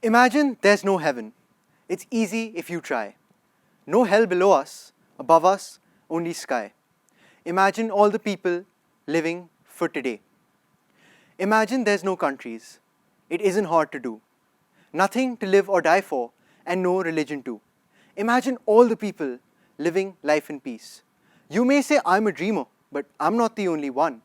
Imagine there's no heaven. It's easy if you try. No hell below us, above us, only sky. Imagine all the people living for today. Imagine there's no countries. It isn't hard to do. Nothing to live or die for, and no religion too. Imagine all the people living life in peace. You may say I'm a dreamer, but I'm not the only one.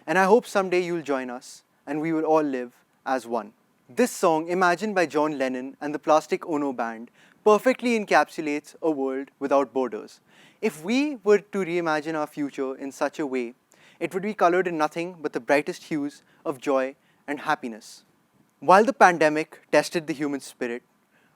And I hope someday you'll join us, and we will all live as one. This song, Imagine by John Lennon and the Plastic Ono Band, perfectly encapsulates a world without borders. If we were to reimagine our future in such a way, it would be colored in nothing but the brightest hues of joy and happiness. While the pandemic tested the human spirit,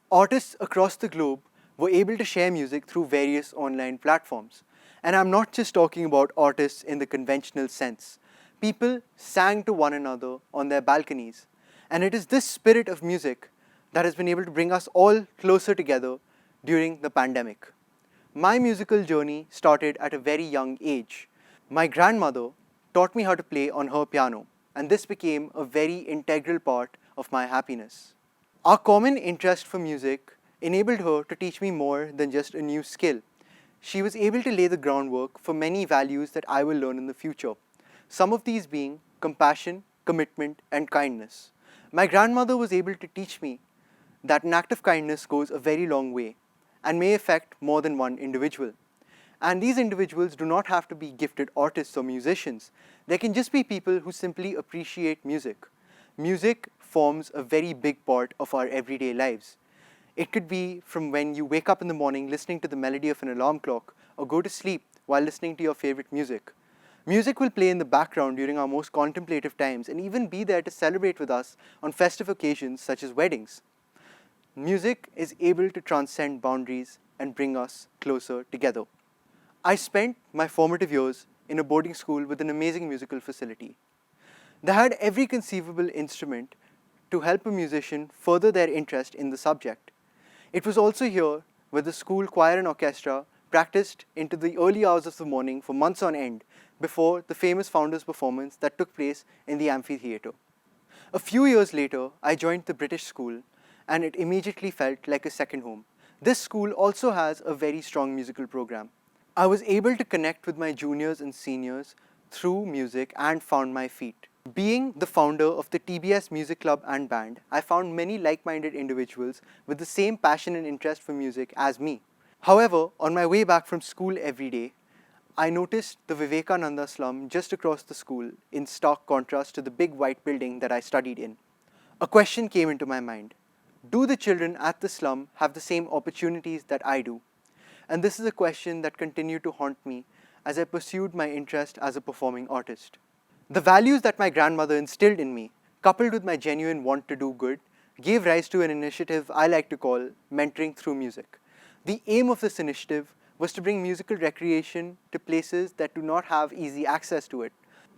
artists across the globe were able to share music through various online platforms. And I'm not just talking about artists in the conventional sense. People sang to one another on their balconies. And it is this spirit of music that has been able to bring us all closer together during the pandemic. My musical journey started at a very young age. My grandmother taught me how to play on her piano, and this became a very integral part of my happiness. Our common interest for music enabled her to teach me more than just a new skill. She was able to lay the groundwork for many values that I will learn in the future, some of these being compassion, commitment, and kindness. My grandmother was able to teach me that an act of kindness goes a very long way and may affect more than one individual. And these individuals do not have to be gifted artists or musicians. They can just be people who simply appreciate music. Music forms a very big part of our everyday lives. It could be from when you wake up in the morning listening to the melody of an alarm clock or go to sleep while listening to your favorite music. Music will play in the background during our most contemplative times and even be there to celebrate with us on festive occasions such as weddings. Music is able to transcend boundaries and bring us closer together. I spent my formative years in a boarding school with an amazing musical facility. They had every conceivable instrument to help a musician further their interest in the subject. It was also here where the school choir and orchestra practiced into the early hours of the morning for months on end before the famous Founders performance that took place in the amphitheatre. A few years later, I joined the British school, and it immediately felt like a second home. This school also has a very strong musical program. I was able to connect with my juniors and seniors through music and found my feet. Being the founder of the TBS Music Club and Band, I found many like-minded individuals with the same passion and interest for music as me. However, on my way back from school every day, I noticed the Vivekananda slum just across the school in stark contrast to the big white building that I studied in. A question came into my mind. Do the children at the slum have the same opportunities that I do? And this is a question that continued to haunt me as I pursued my interest as a performing artist. The values that my grandmother instilled in me, coupled with my genuine want to do good, gave rise to an initiative I like to call Mentoring Through Music. The aim of this initiative was to bring musical recreation to places that do not have easy access to it.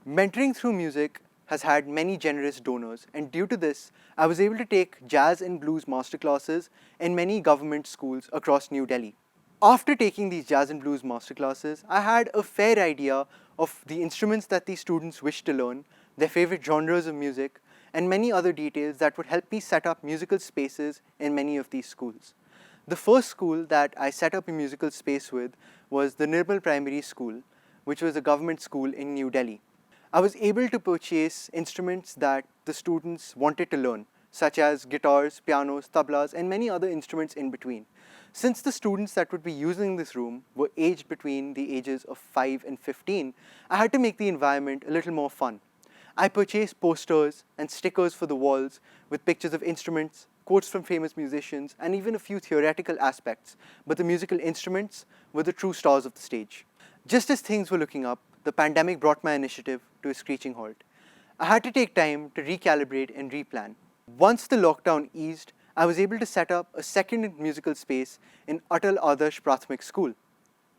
Mentoring Through Music has had many generous donors, and due to this, I was able to take jazz and blues masterclasses in many government schools across New Delhi. After taking these jazz and blues masterclasses, I had a fair idea of the instruments that these students wished to learn, their favorite genres of music, and many other details that would help me set up musical spaces in many of these schools. The first school that I set up a musical space with was the Nirmal Primary School, which was a government school in New Delhi. I was able to purchase instruments that the students wanted to learn, such as guitars, pianos, tablas, and many other instruments in between. Since the students that would be using this room were aged between the ages of 5 and 15, I had to make the environment a little more fun. I purchased posters and stickers for the walls with pictures of instruments, quotes from famous musicians, and even a few theoretical aspects, but the musical instruments were the true stars of the stage. Just as things were looking up, the pandemic brought my initiative to a screeching halt. I had to take time to recalibrate and replan. Once the lockdown eased, I was able to set up a second musical space in Atal Adarsh Prathmik School.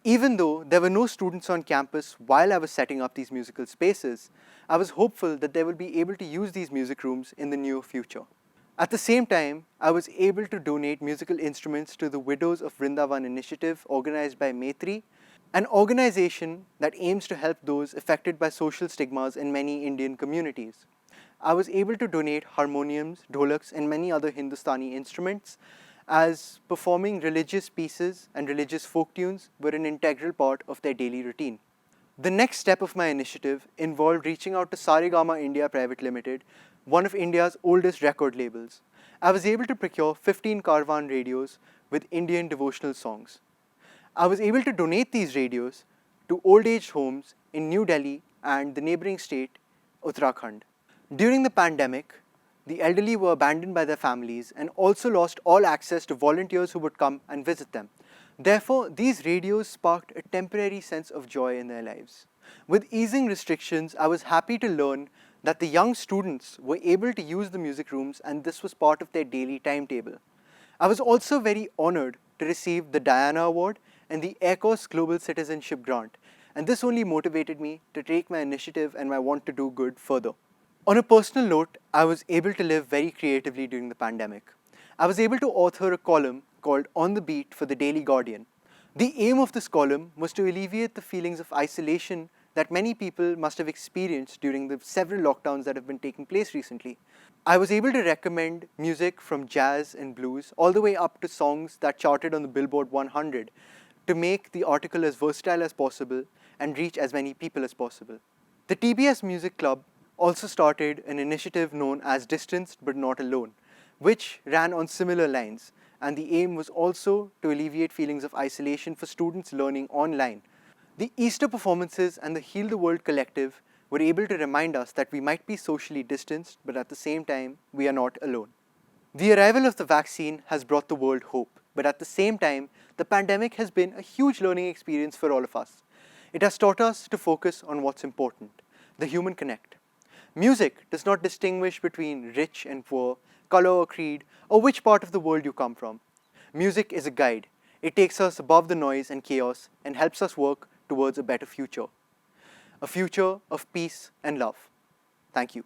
Even though there were no students on campus while I was setting up these musical spaces, I was hopeful that they will be able to use these music rooms in the near future. At the same time, I was able to donate musical instruments to the Widows of Vrindavan initiative organized by Maitri, an organization that aims to help those affected by social stigmas in many Indian communities. I was able to donate harmoniums, dholaks, and many other Hindustani instruments, as performing religious pieces and religious folk tunes were an integral part of their daily routine. The next step of my initiative involved reaching out to Saregama India Private Limited, one of India's oldest record labels. I was able to procure 15 Carvan radios with Indian devotional songs. I was able to donate these radios to old age homes in New Delhi and the neighboring state, Uttarakhand. During the pandemic, the elderly were abandoned by their families and also lost all access to volunteers who would come and visit them. Therefore, these radios sparked a temporary sense of joy in their lives. With easing restrictions, I was happy to learn that the young students were able to use the music rooms, and this was part of their daily timetable. I was also very honored to receive the Diana Award and the Air Course Global Citizenship Grant, and this only motivated me to take my initiative and my want to do good further. On a personal note, I was able to live very creatively during the pandemic. I was able to author a column called On the Beat for the Daily Guardian. The aim of this column was to alleviate the feelings of isolation that many people must have experienced during the several lockdowns that have been taking place recently. I was able to recommend music from jazz and blues all the way up to songs that charted on the Billboard 100 to make the article as versatile as possible and reach as many people as possible. The TBS Music Club also started an initiative known as Distanced But Not Alone, which ran on similar lines, and the aim was also to alleviate feelings of isolation for students learning online. The Easter performances and the Heal the World collective were able to remind us that we might be socially distanced, but at the same time, we are not alone. The arrival of the vaccine has brought the world hope, but at the same time, the pandemic has been a huge learning experience for all of us. It has taught us to focus on what's important, the human connect. Music does not distinguish between rich and poor, color or creed, or which part of the world you come from. Music is a guide. It takes us above the noise and chaos and helps us work towards a better future. A future of peace and love. Thank you.